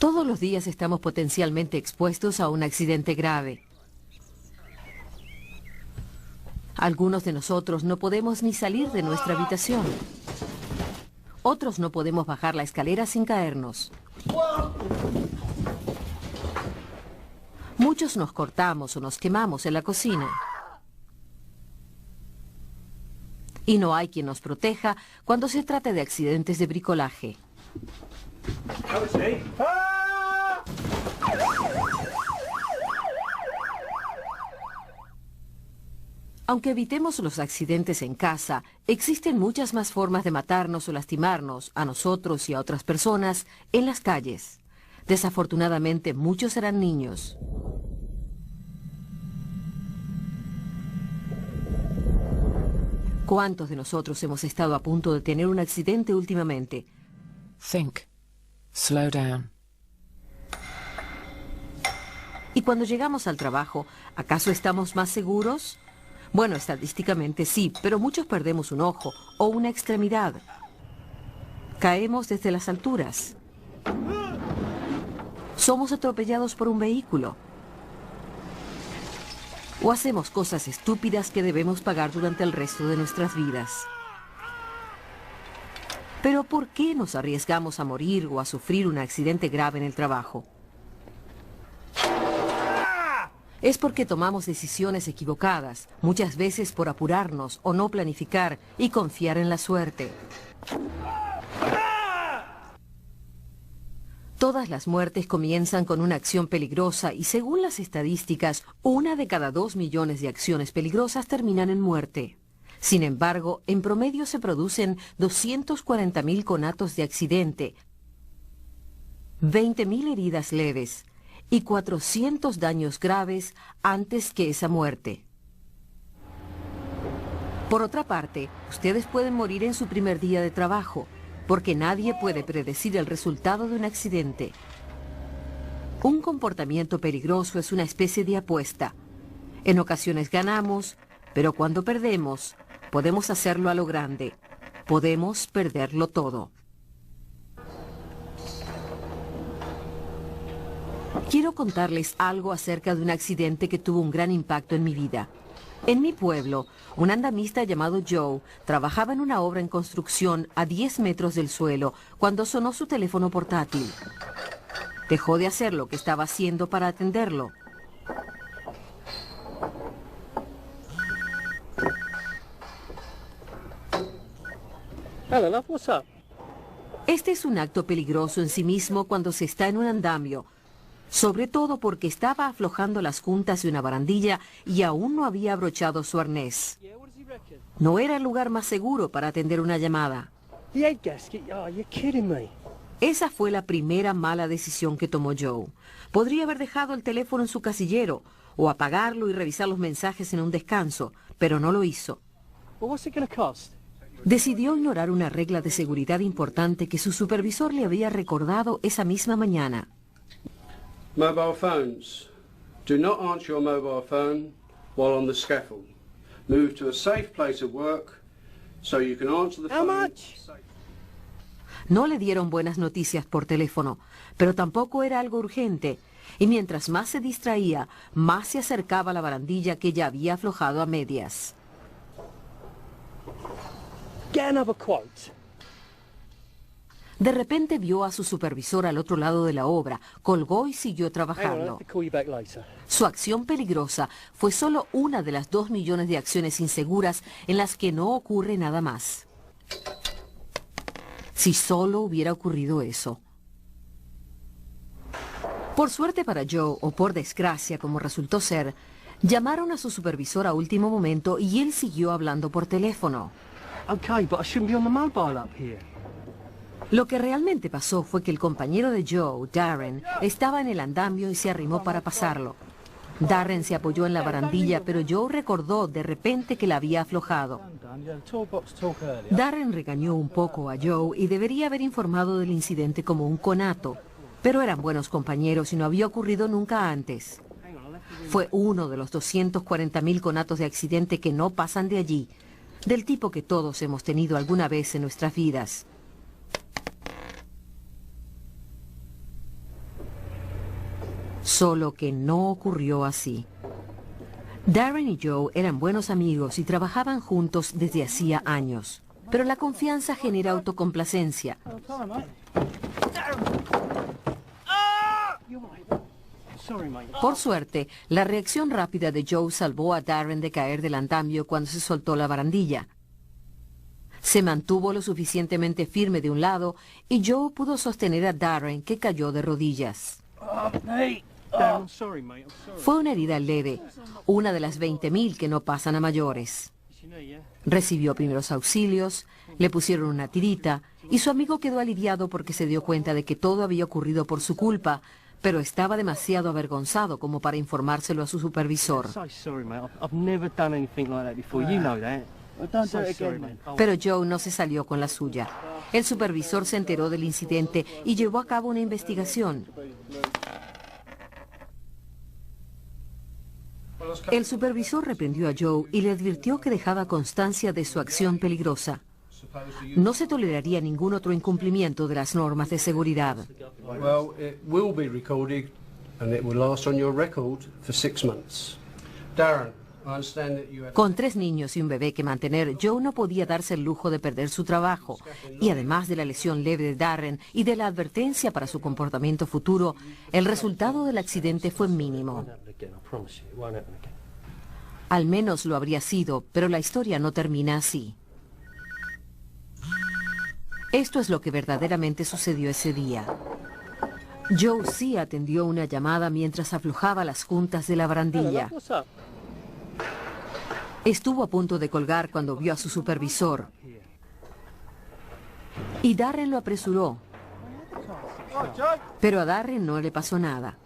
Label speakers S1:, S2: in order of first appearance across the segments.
S1: Todos los días estamos potencialmente expuestos a un accidente grave. Algunos de nosotros no podemos ni salir de nuestra habitación. Otros no podemos bajar la escalera sin caernos. Muchos nos cortamos o nos quemamos en la cocina. Y no hay quien nos proteja cuando se trata de accidentes de bricolaje. Aunque evitemos los accidentes en casa, existen muchas más formas de matarnos o lastimarnos, a nosotros y a otras personas, en las calles. Desafortunadamente, muchos serán niños. ¿Cuántos de nosotros hemos estado a punto de tener un accidente últimamente?
S2: Think. Slow down.
S1: Y cuando llegamos al trabajo, ¿acaso estamos más seguros? Bueno, estadísticamente sí, pero muchos perdemos un ojo o una extremidad. Caemos desde las alturas. Somos atropellados por un vehículo. O hacemos cosas estúpidas que debemos pagar durante el resto de nuestras vidas. Pero ¿por qué nos arriesgamos a morir o a sufrir un accidente grave en el trabajo? Es porque tomamos decisiones equivocadas, muchas veces por apurarnos o no planificar y confiar en la suerte. Todas las muertes comienzan con una acción peligrosa y según las estadísticas, 1 de cada 2 millones de acciones peligrosas terminan en muerte. Sin embargo, en promedio se producen 240.000 conatos de accidente, 20.000 heridas leves y 400 daños graves antes que esa muerte. Por otra parte, ustedes pueden morir en su primer día de trabajo, porque nadie puede predecir el resultado de un accidente. Un comportamiento peligroso es una especie de apuesta. En ocasiones ganamos, pero cuando perdemos, podemos hacerlo a lo grande. Podemos perderlo todo. Quiero contarles algo acerca de un accidente que tuvo un gran impacto en mi vida. En mi pueblo, un andamista llamado Joe trabajaba en una obra en construcción a 10 metros del suelo cuando sonó su teléfono portátil. Dejó de hacer lo que estaba haciendo para atenderlo.
S3: Hello, love, what's up?
S1: Este es un acto peligroso en sí mismo cuando se está en un andamio, sobre todo porque estaba aflojando las juntas de una barandilla y aún no había abrochado su arnés. No era el lugar más seguro para atender una llamada.
S3: The egg gasket? Oh, you're kidding me.
S1: Esa fue la primera mala decisión que tomó Joe. Podría haber dejado el teléfono en su casillero o apagarlo y revisar los mensajes en un descanso, pero no lo hizo.
S3: Well, what's it going to cost?
S1: Decidió ignorar una regla de seguridad importante que su supervisor le había recordado esa misma mañana.
S4: Mobile phones. Do not answer your mobile phone while on the scaffold. Move to a safe place of work so you can answer the phone.
S3: How much?
S1: No le dieron buenas noticias por teléfono, pero tampoco era algo urgente. Y mientras más se distraía, más se acercaba a la barandilla que ya había aflojado a medias.
S3: Get another quote.
S1: De repente vio a su supervisor al otro lado de la obra, colgó y siguió
S3: Hang on, I'll
S1: trabajando.
S3: have to call you back later.
S1: Su acción peligrosa fue solo una de las 2 millones de acciones inseguras en las que no ocurre nada más. Si solo hubiera ocurrido eso. Por suerte para Joe, o por desgracia como resultó ser, llamaron a su supervisor a último momento y él siguió hablando por teléfono.
S3: Okay, but I shouldn't be on the mobile up here.
S1: Lo que realmente pasó fue que el compañero de Joe, Darren, estaba en el andamio y se arrimó para pasarlo. Darren se apoyó en la barandilla, pero Joe recordó de repente que la había aflojado. Darren regañó un poco a Joe y debería haber informado del incidente como un conato, pero eran buenos compañeros y no había ocurrido nunca antes. Fue uno de los 240.000 conatos de accidente que no pasan de allí, del tipo que todos hemos tenido alguna vez en nuestras vidas. Solo que no ocurrió así. Darren y Joe eran buenos amigos y trabajaban juntos desde hacía años. Pero la confianza genera autocomplacencia. Por suerte, la reacción rápida de Joe salvó a Darren de caer del andamio cuando se soltó la barandilla. Se mantuvo lo suficientemente firme de un lado y Joe pudo sostener a Darren, que cayó de rodillas.
S3: I'm sorry, mate. I'm sorry.
S1: Fue una herida leve, una de las 20.000 que no pasan a mayores. Recibió primeros auxilios, le pusieron una tirita y su amigo quedó aliviado porque se dio cuenta de que todo había ocurrido por su culpa, pero estaba demasiado avergonzado como para informárselo a su supervisor.
S3: So sorry, mate. I've never done anything like that before. You know that.
S5: Don't do
S3: So
S5: it
S3: sorry,
S5: again,
S3: mate.
S5: mate.
S1: Pero Joe no se salió con la suya. El supervisor se enteró del incidente y llevó a cabo una investigación. El supervisor reprendió a Joe y le advirtió que dejaba constancia de su acción peligrosa. No se toleraría ningún otro incumplimiento de las normas de seguridad.
S4: Well, it will be recorded and it will last on your record for 6 months. Darren, I understand that you had...
S1: Con 3 niños y un bebé que mantener, Joe no podía darse el lujo de perder su trabajo. Y además de la lesión leve de Darren y de la advertencia para su comportamiento futuro, el resultado del accidente fue mínimo.
S3: Again, I promise you, it won't happen again.
S1: Al menos lo habría sido, pero la historia no termina así. Esto es lo que verdaderamente sucedió ese día. Joe sí atendió una llamada mientras aflojaba las juntas de la barandilla.
S3: What's up?
S1: Estuvo a punto de colgar cuando vio a su supervisor. Y Darren lo apresuró. Pero a Darren no le pasó nada.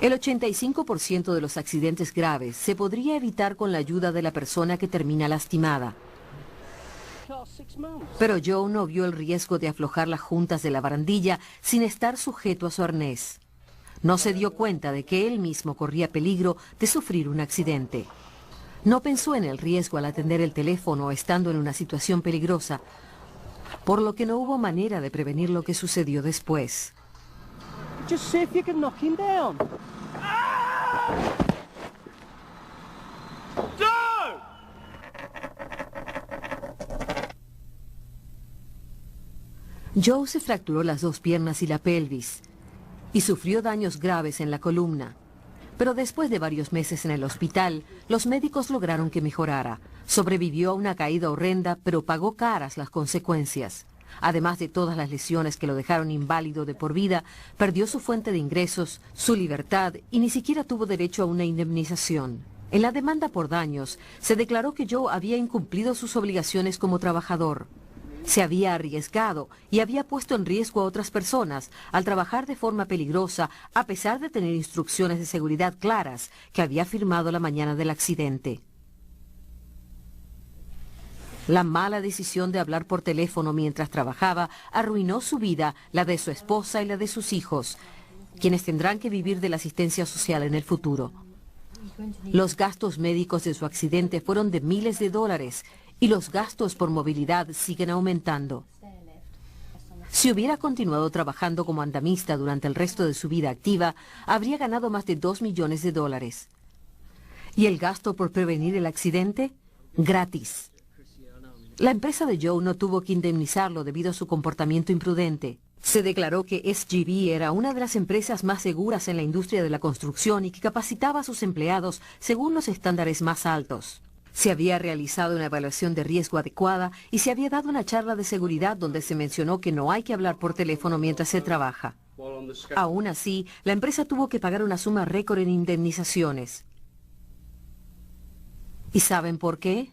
S1: El 85% de los accidentes graves se podría evitar con la ayuda de la persona que termina lastimada.
S3: Class 6 months.
S1: Pero Joe no vio el riesgo de aflojar las juntas de la barandilla sin estar sujeto a su arnés. No se dio cuenta de que él mismo corría peligro de sufrir un accidente. No pensó en el riesgo al atender el teléfono estando en una situación peligrosa, por lo que no hubo manera de prevenir lo que sucedió después.
S3: Just see if you can knock him down.
S1: Joe se fracturó las 2 piernas y la pelvis y sufrió daños graves en la columna. Pero después de varios meses en el hospital, los médicos lograron que mejorara. Sobrevivió a una caída horrenda, pero pagó caras las consecuencias. Además de todas las lesiones que lo dejaron inválido de por vida, perdió su fuente de ingresos, su libertad y ni siquiera tuvo derecho a una indemnización. En la demanda por daños, se declaró que Joe había incumplido sus obligaciones como trabajador. Se había arriesgado y había puesto en riesgo a otras personas al trabajar de forma peligrosa, a pesar de tener instrucciones de seguridad claras que había firmado la mañana del accidente. La mala decisión de hablar por teléfono mientras trabajaba arruinó su vida, la de su esposa y la de sus hijos, quienes tendrán que vivir de la asistencia social en el futuro. Los gastos médicos de su accidente fueron de miles de dólares y los gastos por movilidad siguen aumentando. Si hubiera continuado trabajando como andamista durante el resto de su vida activa, habría ganado más de 2 millones de dólares. ¿Y el gasto por prevenir el accidente? Gratis. La empresa de Joe no tuvo que indemnizarlo debido a su comportamiento imprudente. Se declaró que SGV era una de las empresas más seguras en la industria de la construcción y que capacitaba a sus empleados según los estándares más altos. Se había realizado una evaluación de riesgo adecuada y se había dado una charla de seguridad donde se mencionó que no hay que hablar por teléfono mientras se trabaja. Aún así, la empresa tuvo que pagar una suma récord en indemnizaciones. ¿Y saben por qué?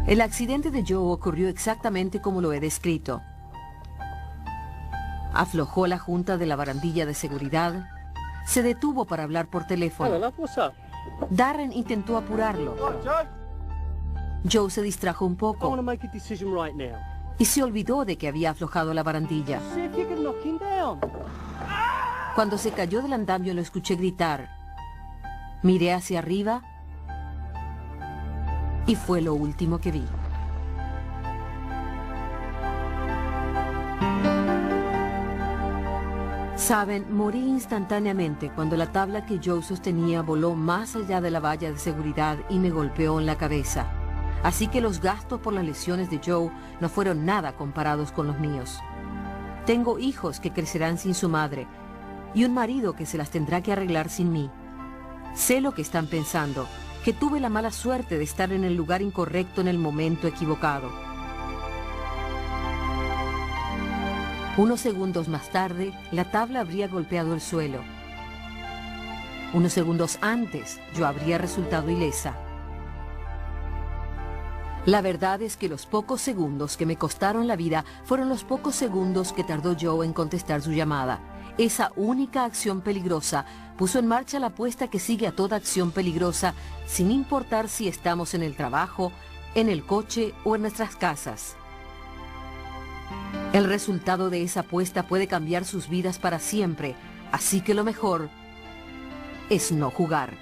S1: El accidente de Joe ocurrió exactamente como lo he descrito. Aflojó la junta de la barandilla de seguridad, se detuvo para hablar por
S3: Hello,
S1: teléfono.
S3: love. What's up?
S1: Darren intentó apurarlo. Joe se distrajo un
S3: I want to
S1: poco
S3: make a decision right now.
S1: y se olvidó de que había aflojado la barandilla.
S3: See if you can knock him down.
S1: Cuando se cayó del andamio lo escuché gritar. Miré hacia arriba y fue lo último que vi. Saben, morí instantáneamente cuando la tabla que Joe sostenía voló más allá de la valla de seguridad y me golpeó en la cabeza. Así que los gastos por las lesiones de Joe no fueron nada comparados con los míos. Tengo hijos que crecerán sin su madre y un marido que se las tendrá que arreglar sin mí. Sé lo que están pensando, que tuve la mala suerte de estar en el lugar incorrecto en el momento equivocado. Unos segundos más tarde, la tabla habría golpeado el suelo. Unos segundos antes, yo habría resultado ilesa. La verdad es que los pocos segundos que me costaron la vida fueron los pocos segundos que tardó Joe en contestar su llamada. Esa única acción peligrosa puso en marcha la apuesta que sigue a toda acción peligrosa, sin importar si estamos en el trabajo, en el coche o en nuestras casas. El resultado de esa apuesta puede cambiar sus vidas para siempre, así que lo mejor es no jugar.